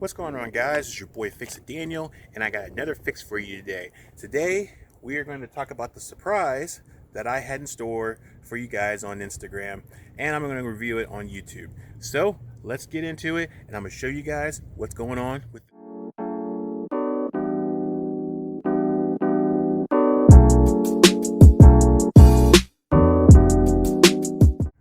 What's going on, guys? It's your boy Fix It Daniel, and I got another fix for you today. Today we are going to talk about the surprise that I had in store for you guys on Instagram, and I'm going to review it on YouTube. So let's get into it, and I'm going to show you guys what's going on with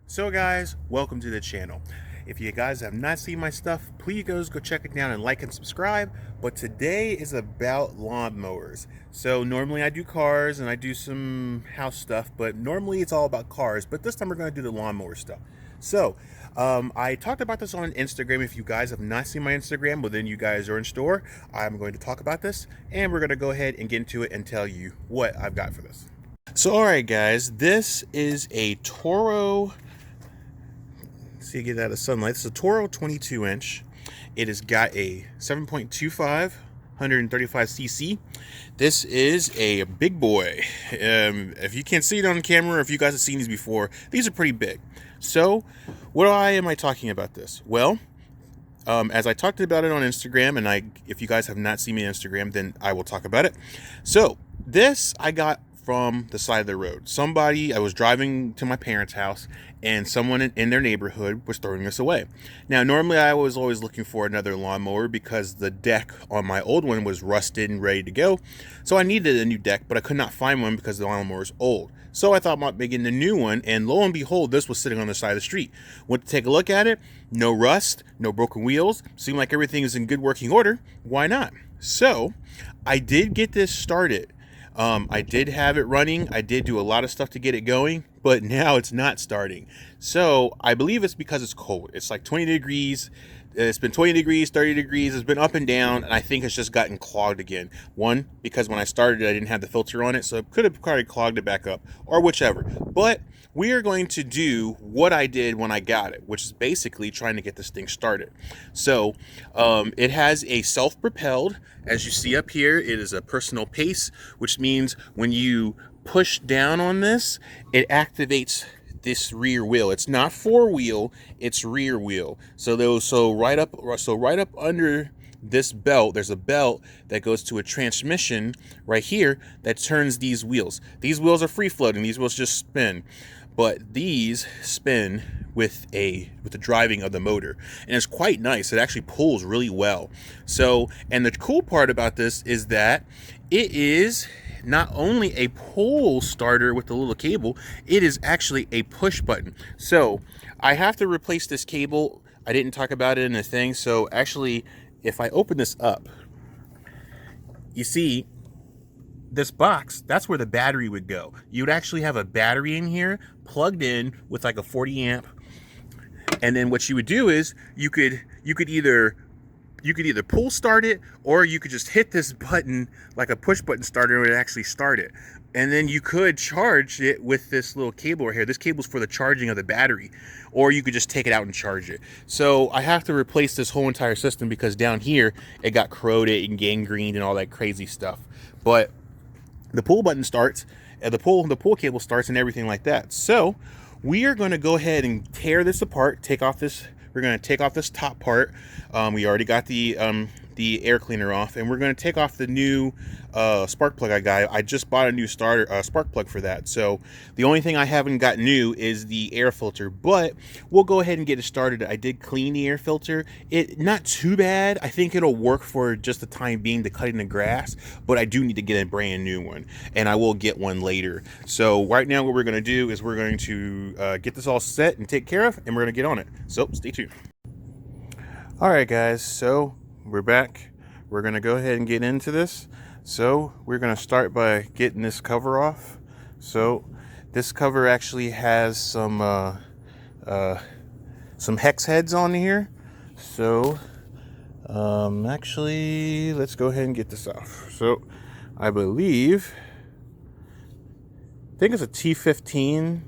So guys, welcome to the channel. If you guys have not seen my stuff, please go check it down and like and subscribe. But today is about lawnmowers. So normally I do cars and I do some house stuff, but normally it's all about cars. But this time we're going to do the lawnmower stuff. So I talked about this on Instagram. If you guys have not seen my Instagram, but then you guys are in store, I'm going to talk about this, and we're going to go ahead and get into it and tell you what I've got for this. So alright guys, this is a Toro. See, you get out of sunlight. This is a Toro 22 inch. It has got a 7.25 135cc. This is a big boy. If you can't see it on camera, or if you guys have seen these before, these are pretty big. So why am I talking about this? Well, as I talked about it on Instagram, and if you guys have not seen me on Instagram, then I will talk about it. So this I got from the side of the road. I was driving to my parents' house, and someone in their neighborhood was throwing this away. Now, normally I was always looking for another lawnmower because the deck on my old one was rusted and ready to go. So I needed a new deck, but I could not find one because the lawnmower was old. So I thought about making a new one, and lo and behold, this was sitting on the side of the street. Went to take a look at it. No rust, no broken wheels. Seemed like everything is in good working order. Why not? So I did get this started. I did have it running. I did do a lot of stuff to get it going, but now it's not starting. So I believe it's because it's cold. It's like 20 degrees. It's been 20 degrees, 30 degrees. It's been up and down, and I think it's just gotten clogged again. One, because when I started it, I didn't have the filter on it, so it could have probably clogged it back up, or whichever. But we are going to do what I did when I got it, which is basically trying to get this thing started. So it has a self-propelled, as you see up here, it is a personal pace, which means when you push down on this, it activates this rear wheel. It's not four wheel, it's rear wheel. So right up under this belt, there's a belt that goes to a transmission right here that turns these wheels. These wheels are free floating. These wheels just spin, but these spin with the driving of the motor, and it's quite nice. It actually pulls really well. So, and the cool part about this is that it is not only a pull starter with the little cable, it is actually a push button. So I have to replace this cable. I didn't talk about it in the thing. So actually, if I open this up, you see this box, that's where the battery would go. You would actually have a battery in here plugged in with like a 40 amp. And then what you would do is you could either pull start it, or you could just hit this button like a push button starter and it would actually start it. And then you could charge it with this little cable right here. This cable's for the charging of the battery, or you could just take it out and charge it. So I have to replace this whole entire system because down here it got corroded and gangrened and all that crazy stuff. But the pull button starts, the pull cable starts, and everything like that. So we are going to go ahead and tear this apart, we're going to take off this top part. We already got the air cleaner off, and we're going to take off the new spark plug I just bought a new spark plug for that. So the only thing I haven't got new is the air filter, but we'll go ahead and get it started. I did clean the air filter. It not too bad. I think it'll work for just the time being to cutting the grass, but I do need to get a brand new one, and I will get one later. So right now what we're going to do is we're going to get this all set and take care of, and we're going to get on it. So stay tuned. All right guys, so we're back. We're going to go ahead and get into this. So we're going to start by getting this cover off. So this cover actually has some hex heads on here. So actually, let's go ahead and get this off. So I think it's a T15.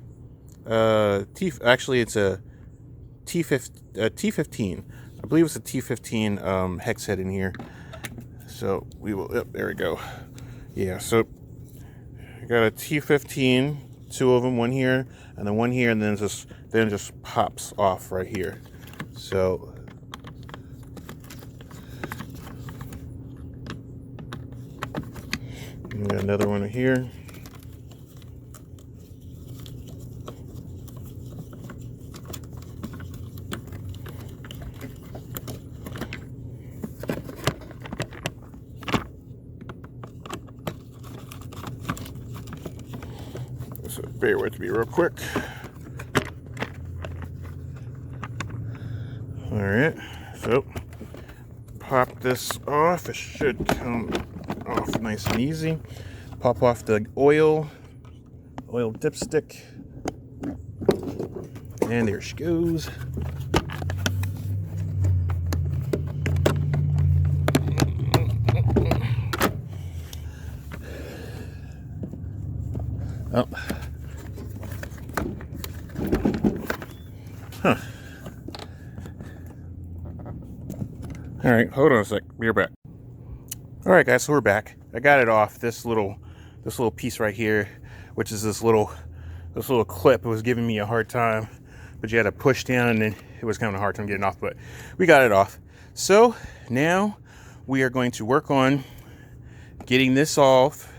Actually, it's a T15. I believe it's a T15 hex head in here. So we will, yep, there we go. Yeah, so I got a T15, two of them, one here and then one here, and then it just pops off right here. So got another one here. So bear with me real quick. All right, so pop this off. It should come off nice and easy. Pop off the oil dipstick, and there she goes. Oh. Huh. All right, hold on a sec. We're back. All right, guys, so we're back. I got it off this little piece right here, which is this little clip. It was giving me a hard time, but you had to push down, and then it was kind of a hard time getting off, but we got it off. So now we are going to work on getting this off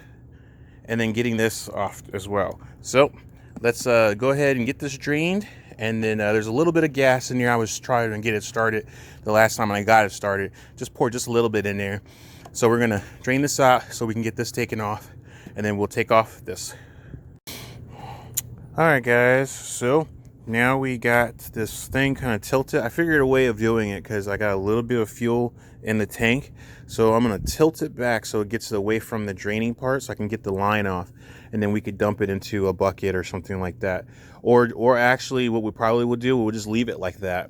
and then getting this off as well. So let's go ahead and get this drained. And then there's a little bit of gas in there. I was trying to get it started the last time I got it started. Just pour just a little bit in there. So we're gonna drain this out so we can get this taken off, and then we'll take off this. All right, guys, so now we got this thing kind of tilted. I figured a way of doing it because I got a little bit of fuel in the tank. So I'm gonna tilt it back so it gets away from the draining part so I can get the line off, and then we could dump it into a bucket or something like that. Or actually what we probably would do, we'll just leave it like that.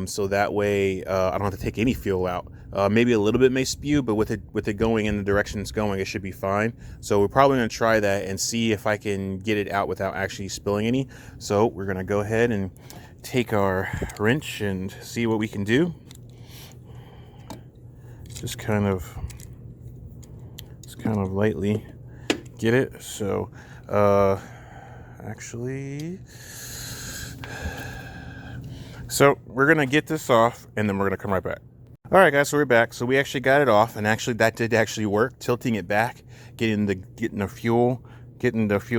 So that way I don't have to take any fuel out. Maybe a little bit may spew, but with it going in the direction it's going, it should be fine. So we're probably gonna try that and see if I can get it out without actually spilling any. So we're gonna go ahead and take our wrench and see what we can do. Just kind of lightly get it. So actually, so we're gonna get this off and then we're gonna come right back. All right, guys, so we're back. So we actually got it off, and actually that did actually work. Tilting it back, getting the fuel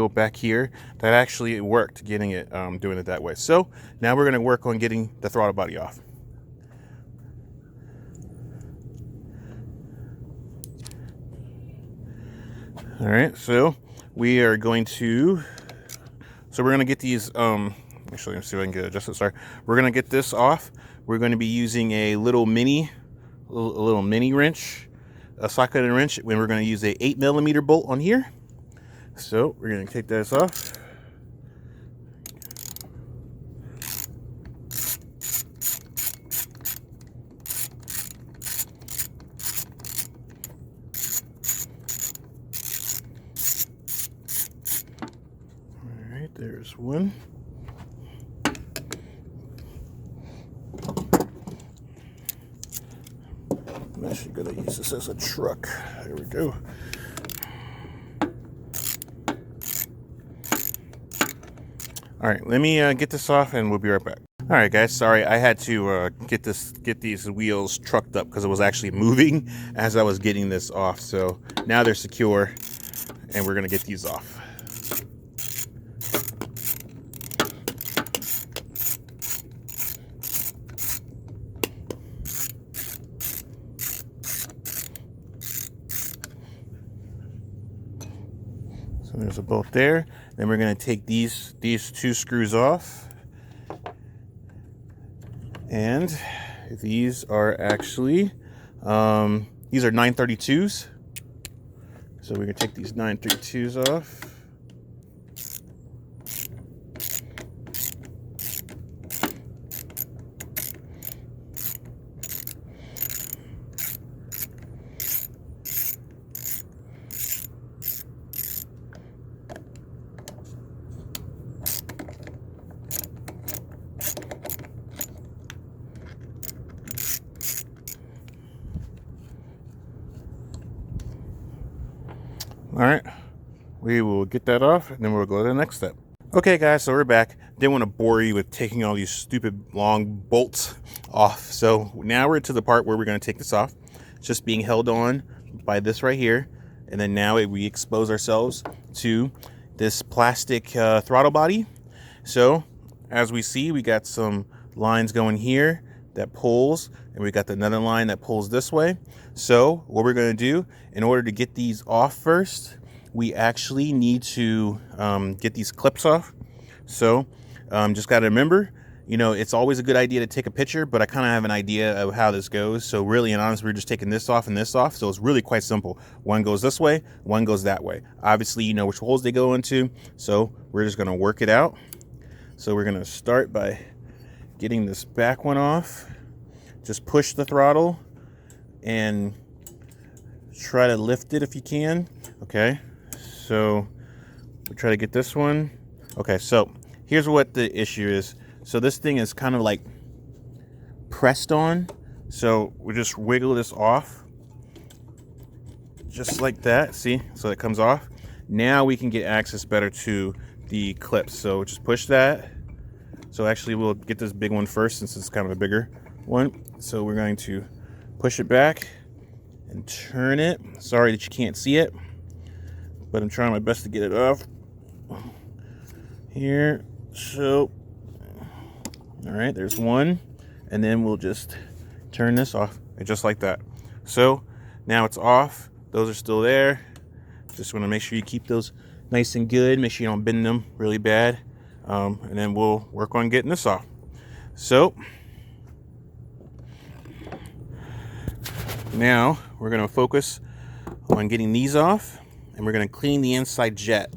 back here, that actually worked. Getting it doing it that way. So now we're gonna work on getting the throttle body off. All right, so we're going to get these, actually, let's see if I can get it adjusted. Sorry. We're going to get this off. We're going to be using a little mini wrench, a socket and wrench, when we're going to use a 8mm bolt on here. So we're going to take this off. There's one. I'm actually going to use this as a truck. There we go. All right, let me get this off and we'll be right back. All right, guys, sorry, I had to get these wheels trucked up because it was actually moving as I was getting this off. So now they're secure and we're going to get these off. So there's a bolt there. Then we're going to take these two screws off. And these are actually, these are 932s. So we're going to take these 932s off. All right, we will get that off and then we'll go to the next step. Okay, guys, so we're back. Didn't want to bore you with taking all these stupid long bolts off. So now we're to the part where we're going to take this off. It's just being held on by this right here. And then now we expose ourselves to this plastic throttle body. So as we see, we got some lines going here that pulls, and we got another line that pulls this way. So what we're going to do, in order to get these off first, we actually need to get these clips off. So just got to remember, you know, it's always a good idea to take a picture, but I kind of have an idea of how this goes. So really and honestly, we're just taking this off and this off. So it's really quite simple. One goes this way, one goes that way. Obviously, you know which holes they go into. So we're just going to work it out. So we're going to start by getting this back one off. Just push the throttle and try to lift it if you can. Okay, so we'll try to get this one. Okay, so here's what the issue is. So this thing is kind of like pressed on. So we just wiggle this off. Just like that, see? So it comes off. Now we can get access better to the clips. So just push that. So actually we'll get this big one first since it's kind of a bigger one. So we're going to push it back and turn it. Sorry that you can't see it, but I'm trying my best to get it off. Here, so, all right, there's one, and then we'll just turn this off, just like that. So now it's off. Those are still there. Just want to make sure you keep those nice and good. Make sure you don't bend them really bad. And then we'll work on getting this off. So now we're going to focus on getting these off, and we're going to clean the inside jet,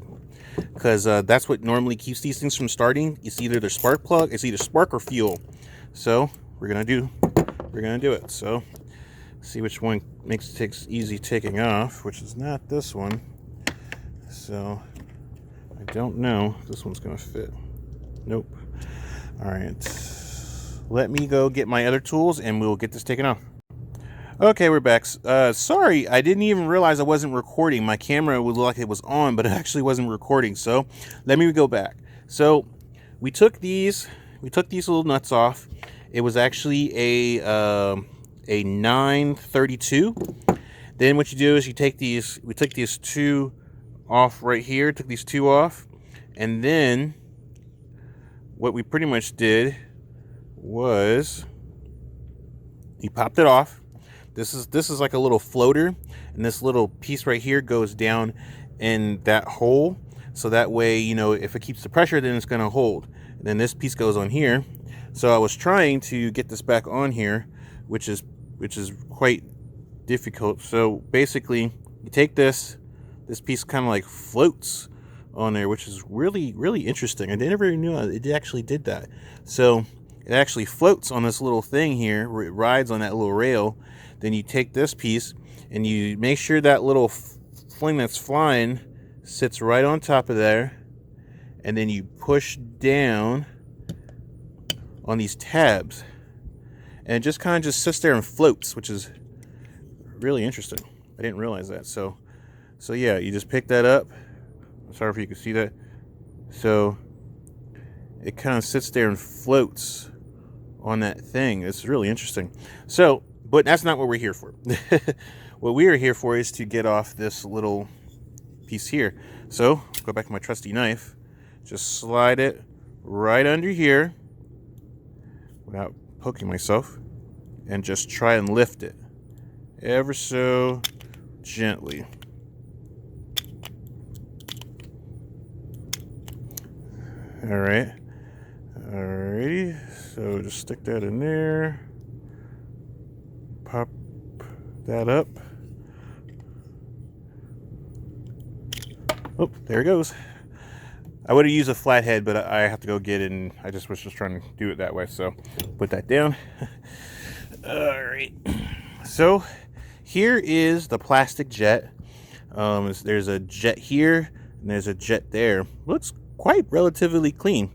because that's what normally keeps these things from starting. It's either the spark plug, it's either spark or fuel. So we're gonna do it. So see which one takes easy taking off, which is not this one. So I don't know if this one's gonna fit. Nope. All right, let me go get my other tools and we'll get this taken off. Okay, we're back. Sorry, I didn't even realize I wasn't recording. My camera would look like it was on, but it actually wasn't recording. So let me go back. So we took these little nuts off. It was actually a 932. Then what you do is you take these. We took these two off right here. Took these two off, and then what we pretty much did was you popped it off. This is like a little floater, and this little piece right here goes down in that hole, so that way, you know, if it keeps the pressure, then it's going to hold. And then this piece goes on here. So I was trying to get this back on here, which is quite difficult. So basically, you take this piece kind of like floats on there, which is really interesting. I never knew it actually did that. So it actually floats on this little thing here, where it rides on that little rail. Then you take this piece and you make sure that little thing that's flying sits right on top of there, and then you push down on these tabs, and it just kind of just sits there and floats, which is really interesting. I didn't realize that. So yeah, you just pick that up. I'm sorry if you can see that. So it kind of sits there and floats on that thing. It's really interesting. So, but that's not what we're here for. What we are here for is to get off this little piece here. So go back to my trusty knife. Just slide it right under here without poking myself, and just try and lift it ever so gently. Alrighty, so just stick that in there, pop that up. Oh, there it goes. I would have used a flathead, but I have to go get it, and I just was trying to do it that way, so put that down. Alright, so here is the plastic jet. There's a jet here, and there's a jet there. Looks quite relatively clean.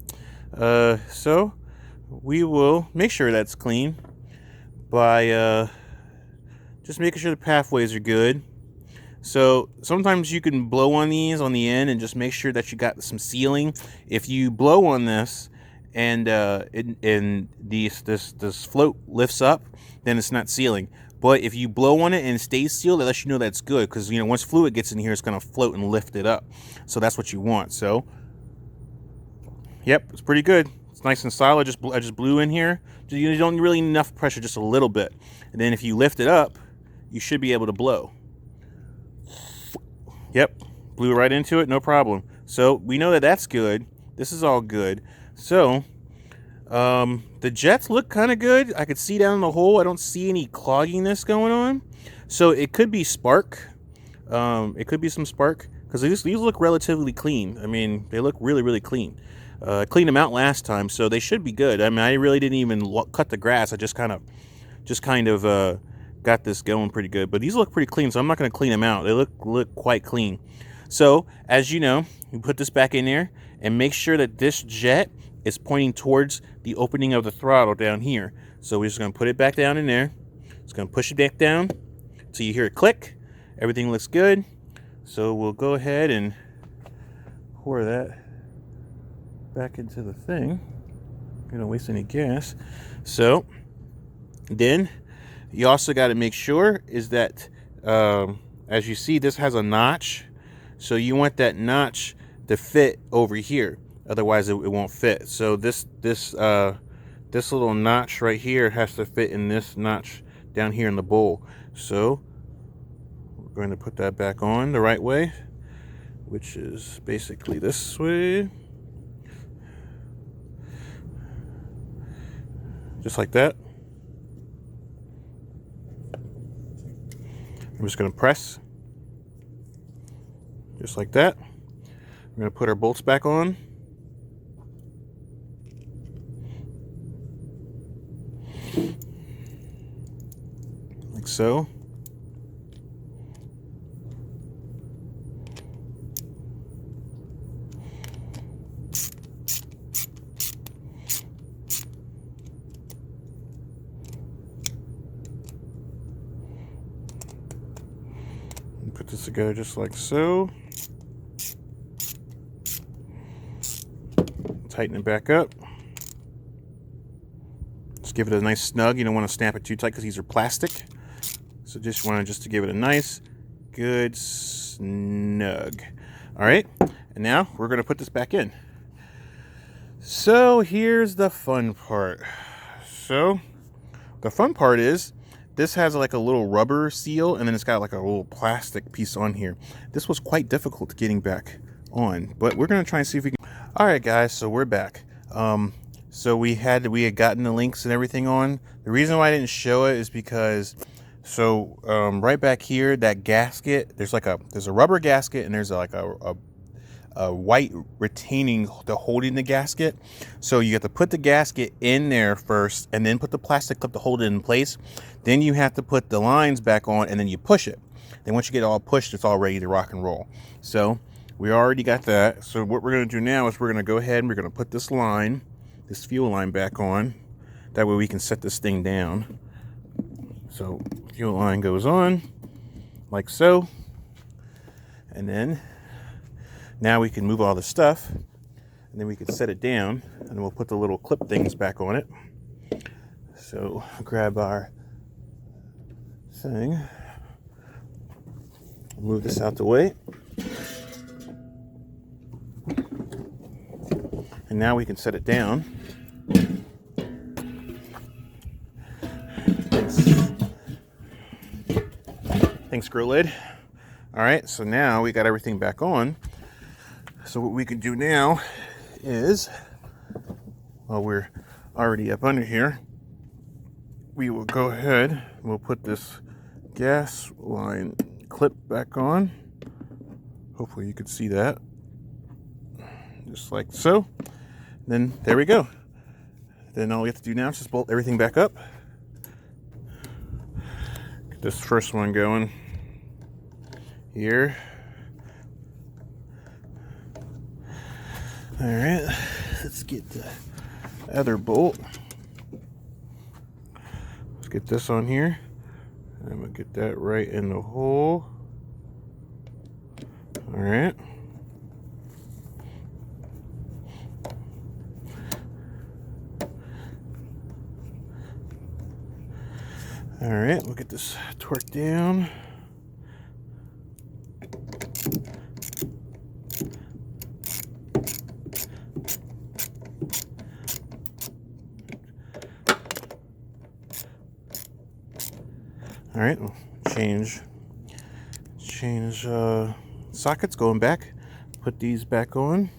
So we will make sure that's clean by just making sure the pathways are good. So sometimes you can blow on these on the end and just make sure that you got some sealing. If you blow on this and this float lifts up, then it's not sealing. But if you blow on it and it stays sealed, it lets you know that's good, because you know, once fluid gets in here, it's going to float and lift it up. So that's what you want. So yep, it's pretty good. It's nice and solid. I just blew in here. You don't really need enough pressure, just a little bit. And then if you lift it up, you should be able to blow. Yep, blew right into it, no problem. So we know that that's good. This is all good. So the jets look kind of good. I could see down the hole. I don't see any clogginess going on. So it could be spark. It could be some spark, because these look relatively clean. I mean, they look really, really clean. I cleaned them out last time, so they should be good. I mean, I really didn't even cut the grass. I just kind of got this going pretty good. But these look pretty clean, so I'm not going to clean them out. They look quite clean. So as you know, you put this back in there and make sure that this jet is pointing towards the opening of the throttle down here. So we're just going to put it back down in there. Just going to push it back down until you hear it click. Everything looks good. So we'll go ahead and pour that back into the thing. You don't waste any gas. So then you also got to make sure is that as you see, this has a notch. So you want that notch to fit over here. Otherwise it won't fit. So this little notch right here has to fit in this notch down here in the bowl. So we're going to put that back on the right way, which is basically this way. Just like that. I'm just going to press. Just like that. We're going to put our bolts back on. Like so. Put this together just like so. Tighten it back up. Just give it a nice snug. You don't want to snap it too tight because these are plastic. So just want to give it a nice, good snug. All right, and now we're going to put this back in. So here's the fun part. So the fun part is this has like a little rubber seal, and then it's got like a little plastic piece on here. This was quite difficult getting back on, but we're going to try and see if we can. All right, guys, so we're back. So we had gotten the links and everything on. The reason why I didn't show it is because right back here, that gasket, there's a rubber gasket, and there's like a white retaining the holding the gasket. So you have to put the gasket in there first, and then put the plastic clip to hold it in place. Then you have to put the lines back on, and then you push it. Then once you get it all pushed, it's all ready to rock and roll. So we already got that. So what we're going to do now is we're going to go ahead and we're going to put this fuel line back on. That way we can set this thing down. So fuel line goes on like so. And then now we can move all the stuff, and then we can set it down, and we'll put the little clip things back on it. So grab our thing, move this out the way. And now we can set it down. Thanks, screw lid. All right, so now we got everything back on. So what we can do now is, while we're already up under here, we will go ahead, we'll put this gas line clip back on. Hopefully you can see that. Just like so. Then there we go. Then all we have to do now is just bolt everything back up. Get this first one going here. All right, let's get the other bolt. Let's get this on here. And we'll get that right in the hole. All right. All right, we'll get this torque down. All right, we'll change sockets going back. Put these back on.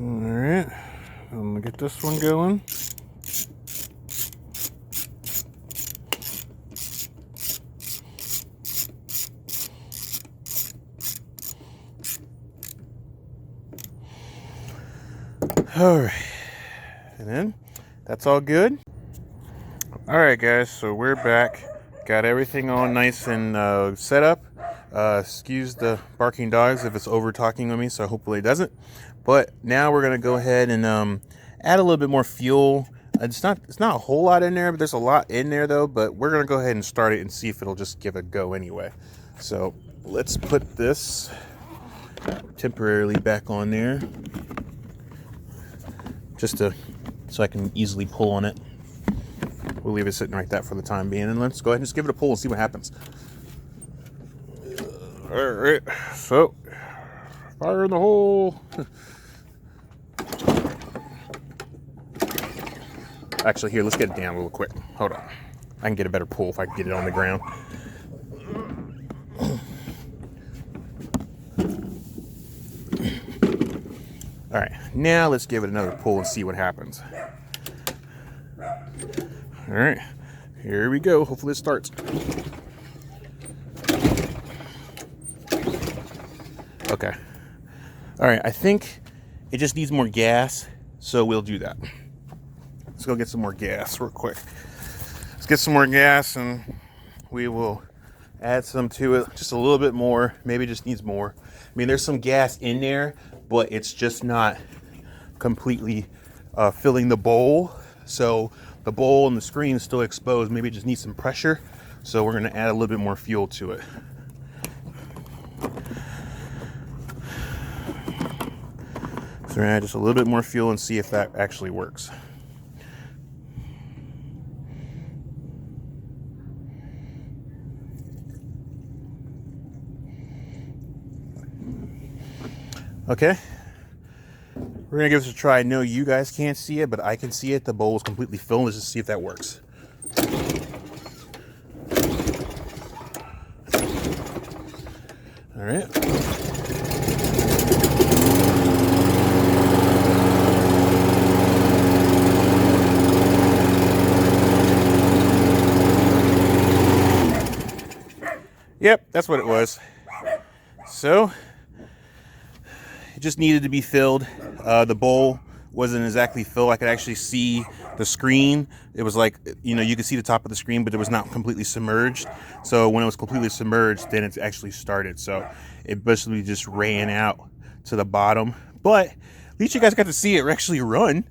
Alright, I'm gonna get this one going. Alright, and then that's all good. Alright guys, so we're back. Got everything all nice and set up. Excuse the barking dogs if it's over talking on me, so hopefully it doesn't. But now we're gonna go ahead and add a little bit more fuel. It's not a whole lot in there, but there's a lot in there though. But we're gonna go ahead and start it and see if it'll just give a go anyway. So let's put this temporarily back on there, so I can easily pull on it. We'll leave it sitting like that for the time being, and let's go ahead and just give it a pull and see what happens. All right, so fire in the hole. Actually, here, let's get it down real quick. Hold on. I can get a better pull if I can get it on the ground. All right, now let's give it another pull and see what happens. All right, here we go. Hopefully it starts. Okay. All right, I think it just needs more gas, so we'll do that. Let's go get some more gas real quick. Let's get some more gas and we will add some to it. Just a little bit more. Maybe it just needs more. I mean, there's some gas in there, but it's just not completely filling the bowl. So the bowl and the screen is still exposed. Maybe it just needs some pressure. So we're gonna add a little bit more fuel to it. So we're gonna add just a little bit more fuel and see if that actually works. Okay, we're gonna give this a try. I know you guys can't see it, but I can see it. The bowl is completely filled. Let's just see if that works. All right. Yep, that's what it was. So it just needed to be filled. The bowl wasn't exactly filled. I could actually see the screen. It was like, you know, you could see the top of the screen, but it was not completely submerged. So when it was completely submerged, then it actually started. So it basically just ran out to the bottom. But at least you guys got to see it actually run.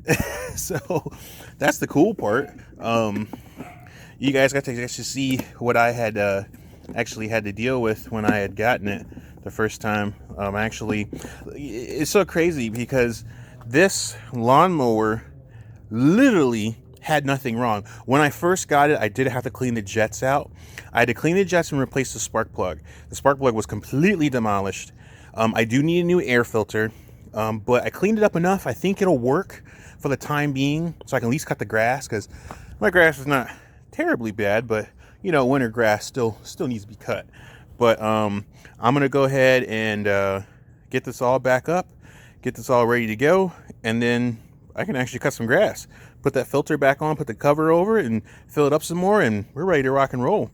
So that's the cool part. You guys got to actually see what I had actually had to deal with when I had gotten it the first time. Actually, it's so crazy because this lawnmower literally had nothing wrong. When I first got it, I did have to clean the jets out. I had to clean the jets and replace the spark plug. The spark plug was completely demolished. I do need a new air filter, but I cleaned it up enough. I think it'll work for the time being, so I can at least cut the grass, because my grass is not terribly bad, but you know, winter grass still needs to be cut. But I'm gonna go ahead and get this all back up, get this all ready to go, and then I can actually cut some grass, put that filter back on, put the cover over it, and fill it up some more, and we're ready to rock and roll.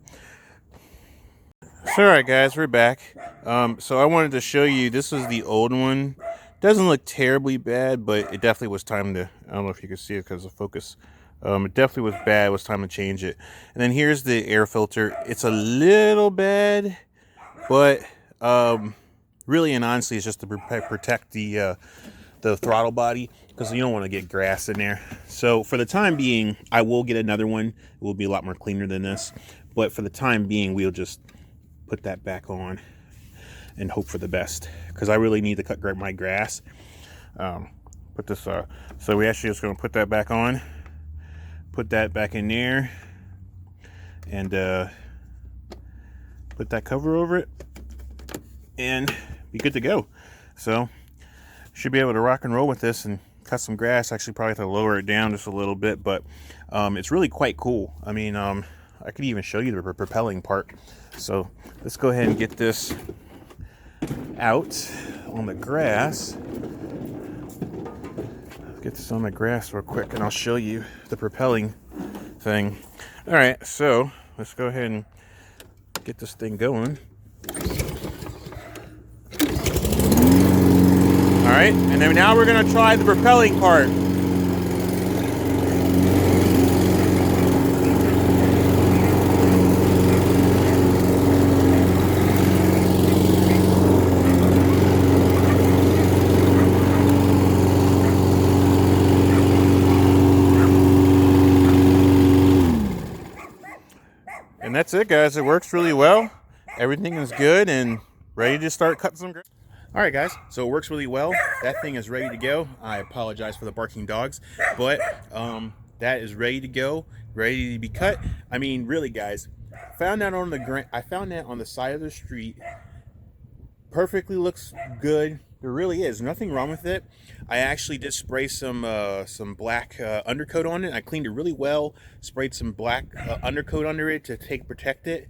So, all right, guys, we're back. So I wanted to show you, this was the old one. Doesn't look terribly bad, but it definitely was time to, I don't know if you can see it because of focus. It definitely was bad. It was time to change it. And then here's the air filter. It's a little bad, but really and honestly, it's just to protect the throttle body, because you don't want to get grass in there. So for the time being, I will get another one. It will be a lot more cleaner than this. But for the time being, we'll just put that back on and hope for the best, because I really need to cut my grass. Put this so we actually just going to put that back on, put that back in there, and put that cover over it, and be good to go. So should be able to rock and roll with this and cut some grass. Actually probably have to lower it down just a little bit, but it's really quite cool. I mean, I could even show you the propelling part. So let's go ahead and get this out on the grass. Get this on the grass real quick and I'll show you the propelling thing. All right, so let's go ahead and get this thing going. All right, and then now we're gonna try the propelling part. And that's it, guys. It works really well. Everything is good and ready to start cutting some grass. All right, guys, so it works really well. That thing is ready to go. I apologize for the barking dogs, but that is ready to go, ready to be cut. I mean, really, guys, I found that on the side of the street. Perfectly looks good. There really is nothing wrong with it. I actually did spray some black undercoat on it. I cleaned it really well, sprayed some black undercoat under it to protect it,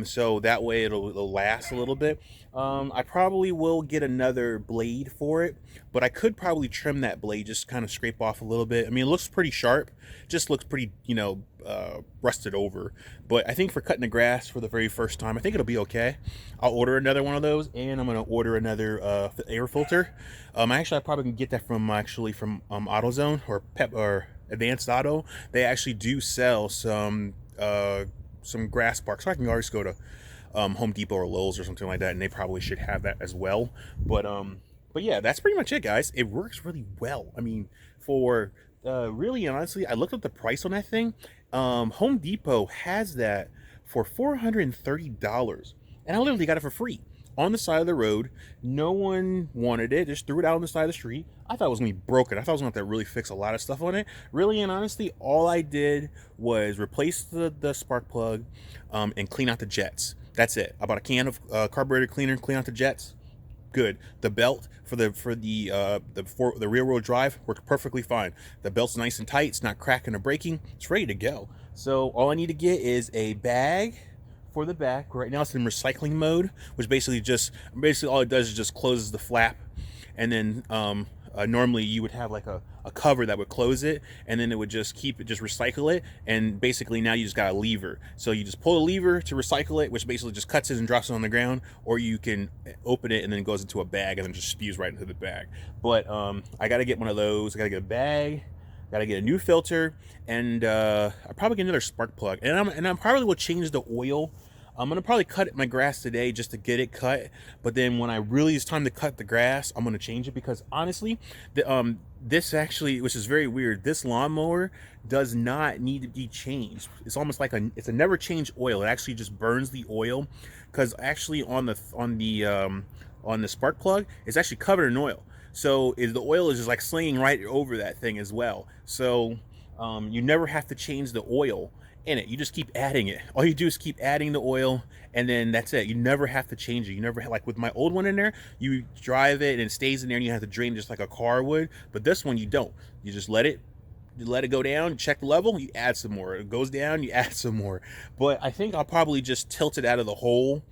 so that way it'll last a little bit. I probably will get another blade for it, but I could probably trim that blade, just kind of scrape off a little bit. I mean, it looks pretty sharp, just looks pretty, rusted over. But I think for cutting the grass for the very first time, I think it'll be okay. I'll order another one of those, and I'm gonna order another air filter. Actually, I probably can get that from AutoZone or Advanced Auto. They actually do sell some grass parks. So I can always go to Home Depot or Lowe's or something like that, and they probably should have that as well. But yeah, that's pretty much it, guys. It works really well. I mean, for really and honestly, I looked up the price on that thing. Home Depot has that for $430, and I literally got it for free on the side of the road. No one wanted it, just threw it out on the side of the street. I thought it was gonna be broken. I thought I was gonna have to really fix a lot of stuff on it. Really and honestly, all I did was replace the spark plug and clean out the jets. That's it. I bought a can of carburetor cleaner, clean out the jets. Good. The belt for the rear wheel drive worked perfectly fine. The belt's nice and tight. It's not cracking or breaking. It's ready to go. So all I need to get is a bag for the back. Right now it's in recycling mode, which basically all it does is just closes the flap, and then normally you would have like a cover that would close it, and then it would just recycle it. And basically now you just got a lever, so you just pull the lever to recycle it, which basically just cuts it and drops it on the ground, or you can open it and then it goes into a bag and then just spews right into the bag. But I got to get one of those. I got to get a bag, got to get a new filter, and I probably get another spark plug, and I probably will change the oil. I'm gonna probably cut my grass today just to get it cut, but then when it's time to cut the grass, I'm gonna change it, because honestly, this actually, which is very weird, this lawnmower does not need to be changed. It's almost like it's a never change oil. It actually just burns the oil, because actually on the spark plug, it's actually covered in oil. So the oil is just like slinging right over that thing as well. So you never have to change the oil in it. You just keep adding it. All you do is keep adding the oil, and then that's it. You never have to change it. You never, like with my old one in there, you drive it and it stays in there and you have to drain just like a car would. But this one you don't. You just let it go down, check the level, you add some more. It goes down, you add some more. But I think I'll probably just tilt it out of the hole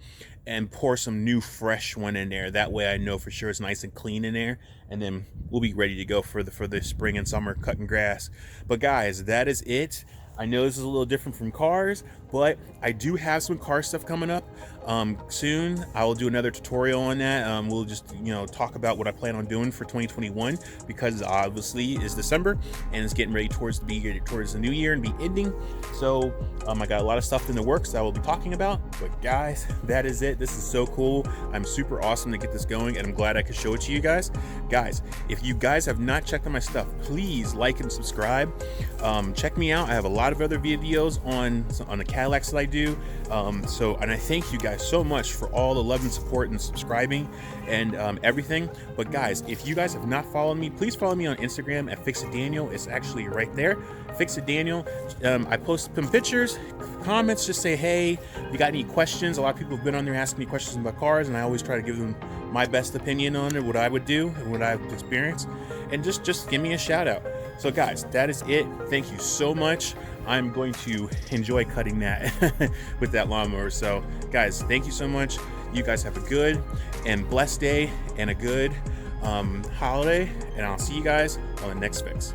and pour some new fresh one in there. That way I know for sure it's nice and clean in there, and then we'll be ready to go for the spring and summer cutting grass. But guys, that is it. I know this is a little different from cars, but I do have some car stuff coming up. Soon I will do another tutorial on that. We'll just talk about what I plan on doing for 2021, because obviously it's December and it's getting ready towards the new year and be ending. So I got a lot of stuff in the works that I will be talking about. But guys, that is it. This is so cool. I'm super awesome to get this going, and I'm glad I could show it to you guys. Guys, if you guys have not checked out my stuff, please like and subscribe. Check me out. I have a lot of other videos on the Cadillacs that I do. And I thank you guys so much for all the love and support and subscribing and everything. But guys, if you guys have not followed me, please follow me on Instagram at FixItDaniel. It's actually right there, FixItDaniel. I post some pictures, comments, just say, hey, if you got any questions. A lot of people have been on there asking me questions about cars, and I always try to give them my best opinion on it, what I would do and what I've experienced, and just give me a shout out. So guys, that is it. Thank you so much. I'm going to enjoy cutting that with that lawnmower. So guys, thank you so much. You guys have a good and blessed day and a good holiday, and I'll see you guys on the next fix.